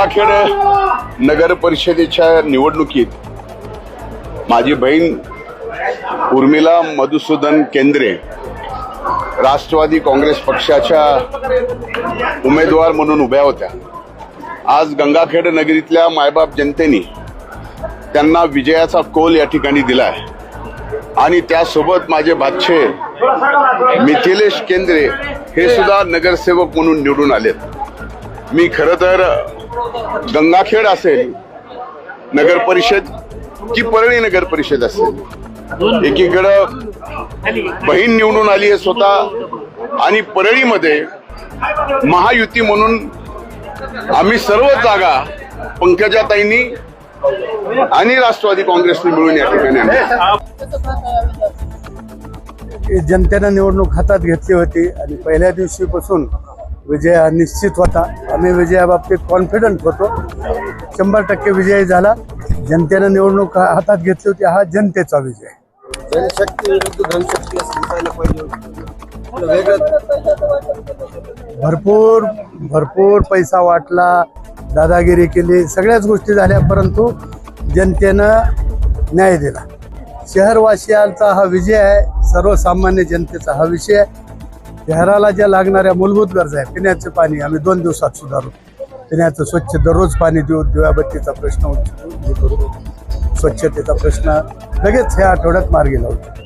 गंगाखेड नगर परिषदेच्या निवडणुकीत माझी बहीण उर्मिला मधुसूदन केंद्रे राष्ट्रवादी काँग्रेस पक्षाच्या उमेदवार म्हणून उभ्या होत्या। आज गंगाखेड नगरीतल्या मायबाप जनतेने त्यांना विजयाचा कौल या ठिकाणी दिलाय आणि त्यासोबत माझे भाचे मिथिलेश केंद्रे हे सुद्धा नगरसेवक म्हणून निवडून आलेत। मी खरं तर गंगाखेड असेल नगर परिषद की परळी नगर परिषद असेल, एकीकडं बहीण निवडून आली आहे स्वतः आणि परळीमध्ये महायुती म्हणून आम्ही सर्व जागा पंकजाताईंनी आणि राष्ट्रवादी काँग्रेसने मिळून या ठिकाणी आणल्या। जनतेनं निवडणूक हातात घेतली होती आणि पहिल्या दिवशीपासून विजय हा निश्चित होता। आम्ही विजयाबाबतीत कॉन्फिडंट होतो। 100% विजय झाला। जनतेनं निवडणूक हातात घेतली होती, हा जनतेचा विजय। जनशक्ती विरुद्ध धनशक्ती असायला पाहिजे। भरपूर पैसा वाटला, दादागिरी केली, सगळ्याच गोष्टी झाल्या, परंतु जनतेनं न्याय दिला। शहरवासियांचा हा विजय आहे, सर्वसामान्य जनतेचा हा विषय आहे। शहराला ज्या लागणाऱ्या मूलभूत गरजा आहे, पिण्याचे पाणी आम्ही 2 दिवसात सुधारू, पिण्याचं स्वच्छ दररोज पाणी देऊ, दिव्याबत्तीचा प्रश्न करू, स्वच्छतेचा प्रश्न लगेच ह्या आठवड्यात मार्गी लावतो।